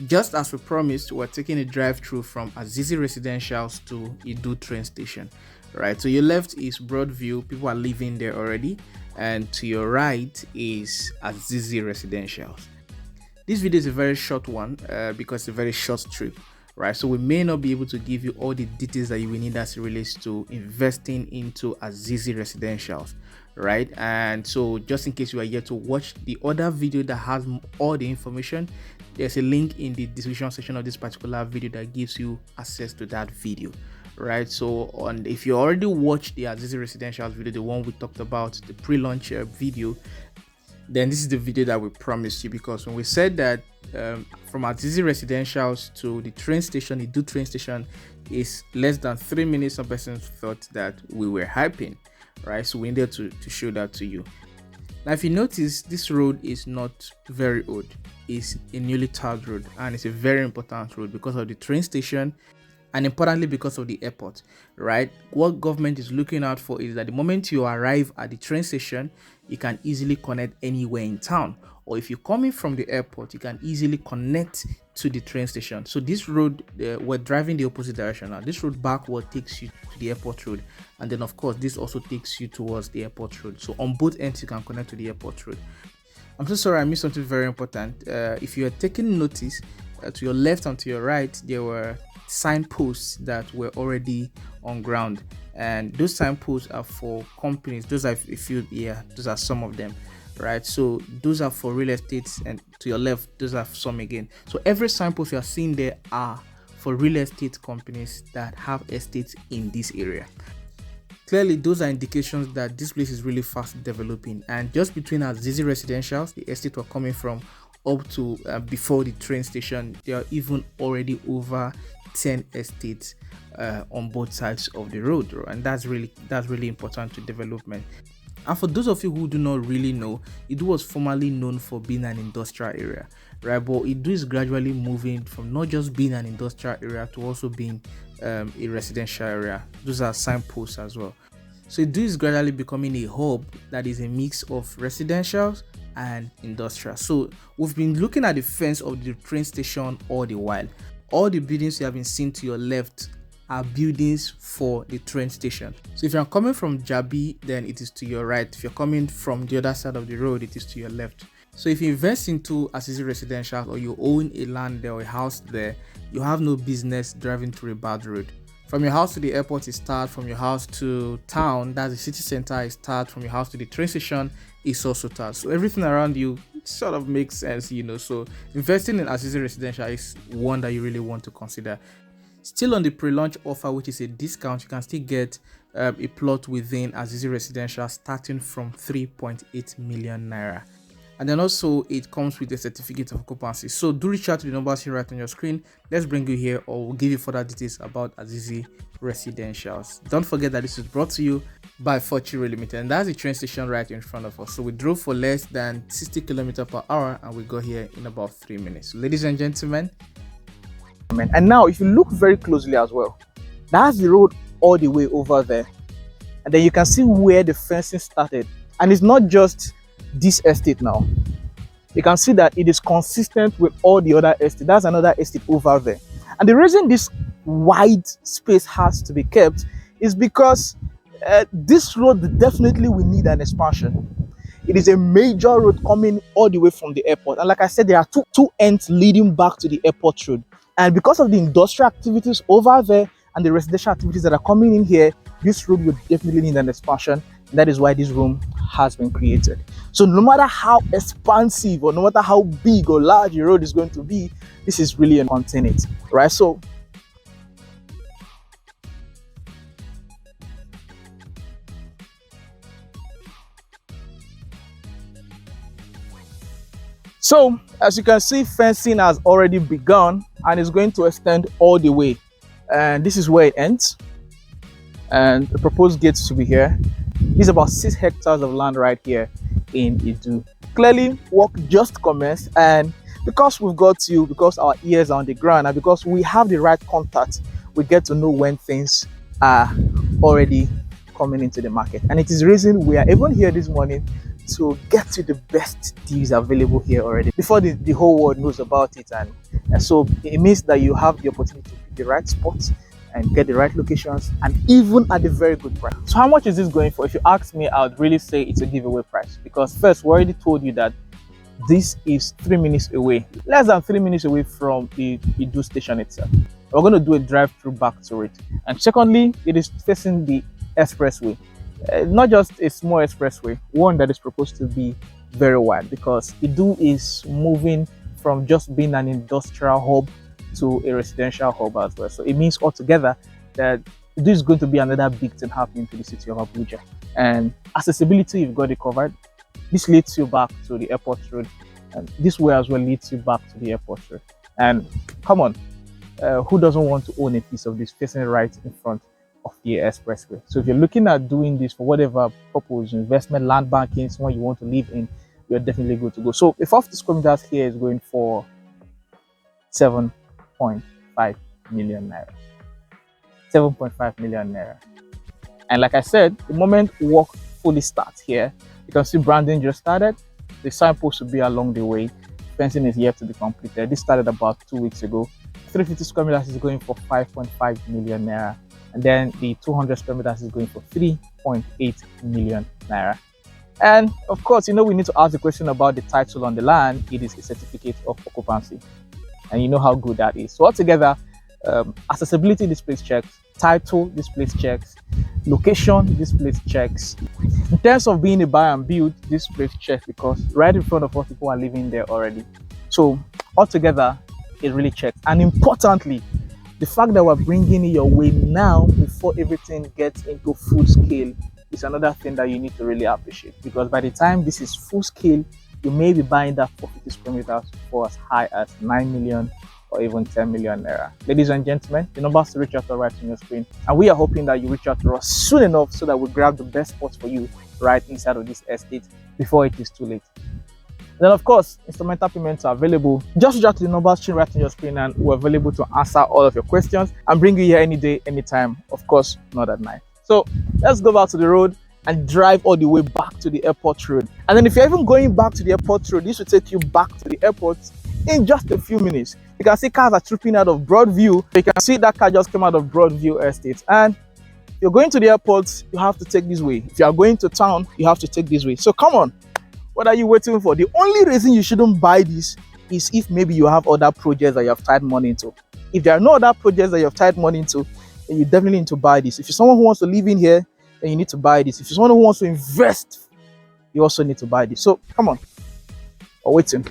Just as we promised, we're taking a drive through from Azizi Residentials to Idu train station. Right, to your left is Broadview, people are living there already, and to your right is Azizi Residentials. This video is a very short one because it's a very short trip, right? So we may not be able to give you all the details that you will need as it relates to investing into Azizi Residentials, right? And so just in case you are yet to watch the other video that has all the information, there's a link in the description section of this particular video that gives you access to that video, right? So if you already watched the Azizi Residentials video, the one we talked about, the pre-launch video, then this is the video that we promised you, because when we said that from Azizi Residentials to the train station, the Idu train station is less than 3 minutes, some persons thought that we were hyping, right? So we needed to show that to you. Now, if you notice, this road is not very old. It's a newly tarred road, and it's a very important road because of the train station, and importantly because of the airport, right? What government is looking out for is that the moment you arrive at the train station, you can easily connect anywhere in town, or if you're coming from the airport, you can easily connect to the train station. So this road, we're driving the opposite direction now. This road backward takes you to the airport road, and then of course this also takes you towards the airport road. So on both ends you can connect to the airport road. I'm so sorry, I missed something very important. If you are taking notice, to your left and to your right there were signposts that were already on ground, and those signposts are for companies. Those are, if you, yeah, those are some of them, right? So those are for real estate, and to your left those are some again. So every signpost you are seeing there are for real estate companies that have estates in this area. Clearly those are indications that this place is really fast developing, and just between Azizi Residentials, the estate we're coming from, up to before the train station, there are even already over 10 estates on both sides of the road, and that's really important to development. And for those of you who do not really know, Idu was formerly known for being an industrial area, right? But Idu is gradually moving from not just being an industrial area to also being a residential area. Those are signposts as well. So Idu is gradually becoming a hub that is a mix of residentials and industrial. So we've been looking at the fence of the train station all the while. All the buildings you have been seeing to your left are buildings for the train station. So if you're coming from Jabi, then it is to your right. If you're coming from the other side of the road, it is to your left. So if you invest into Azizi Residential, or you own a land there or a house there, you have no business driving through a bad road. From your house to the airport is tarred. From your house to town, that's the city center, is tarred. From your house to the train station is also tarred. So everything around you sort of makes sense, you know. So investing in Azizi Residential is one that you really want to consider. Still on the pre-launch offer, which is a discount, you can still get a plot within Azizi Residential starting from 3.8 million naira. And then also it comes with a certificate of occupancy. So do reach out to the numbers here right on your screen. Let's bring you here, or we'll give you further details about Azizi Residentials. Don't forget that this is brought to you by Fortreal Rei Ltd, and that's the train station right in front of us. So we drove for less than 60 km/h and we got here in about 3 minutes. So ladies and gentlemen, and now if you look very closely as well, that's the road all the way over there, and then you can see where the fencing started. And it's not just this estate now. You can see that it is consistent with all the other estates. That's another estate over there. And the reason this wide space has to be kept is because this road definitely will need an expansion. It is a major road coming all the way from the airport, and like I said, there are two ends leading back to the airport road. And because of the industrial activities over there and the residential activities that are coming in here, this road will definitely need an expansion. And that is why this room has been created. So no matter how expansive or no matter how big or large your road is going to be, this is really an contain it, right? So as you can see, fencing has already begun and is going to extend all the way. And this is where it ends. And the proposed gates to be here. This is about 6 hectares of land right here in Idu. Clearly, work just commenced, and because we've got you, because our ears are on the ground, and because we have the right contact, we get to know when things are already coming into the market. And it is the reason we are even here this morning to get you the best deals available here already before the whole world knows about it. And so it means that you have the opportunity to pick the right spots and get the right locations, and even at a very good price. So how much is this going for? If you ask me, I would really say it's a giveaway price, because first, we already told you that this is 3 minutes away, less than 3 minutes away from the Idu station itself. We're going to do a drive-through back to it. And secondly, it is facing the expressway. Not just a small expressway, one that is proposed to be very wide, because Idu is moving from just being an industrial hub to a residential hub as well. So it means altogether that this is going to be another big thing happening to the city of Abuja. And accessibility, you've got it covered. This leads you back to the airport road, and this way as well leads you back to the airport road. And come on, who doesn't want to own a piece of this facing right in front of the expressway? So if you're looking at doing this for whatever purpose, investment, land banking, someone you want to live in, you're definitely good to go. So the 50 square meters here is going for 7.5 million naira. 7.5 million naira. And like I said, the moment work fully starts here, you can see branding just started. The signpost will be along the way. Fencing is yet to be completed. This started about 2 weeks ago. 350 square meters is going for 5.5 million naira. And then the 200 square meters is going for 3.8 million naira. And of course, we need to ask the question about the title on the land. It is a certificate of occupancy. And you know how good that is. So altogether, accessibility, this place checks. Title, this place checks. Location, this place checks. In terms of being a buy and build, this place checks, because right in front of us, people are living there already. So altogether, it really checks. And importantly, the fact that we're bringing it your way now before everything gets into full scale is another thing that you need to really appreciate, because by the time this is full scale, you may be buying that 450 square meters for as high as 9 million or even 10 million naira. Ladies and gentlemen, the numbers to reach out to right on your screen, and we are hoping that you reach out to us soon enough so that we grab the best spots for you right inside of this estate before it is too late. Then of course, instrumental payments are available. Just reach out to the numbers shown right on your screen, and we're available to answer all of your questions and bring you here any day, anytime. Of course, not at night. So let's go back to the road and drive all the way back to the airport road. And then if you're even going back to the airport road, this will take you back to the airport in just a few minutes. You can see cars are trooping out of Broadview. You can see that car just came out of Broadview Estate. And if you're going to the airport, you have to take this way. If you are going to town, you have to take this way. So come on, what are you waiting for? The only reason you shouldn't buy this is if maybe you have other projects that you have tied money into. If there are no other projects that you have tied money into, then you definitely need to buy this. If you're someone who wants to live in here, then you need to buy this. If you're someone who wants to invest, you also need to buy this. So come on, we're waiting.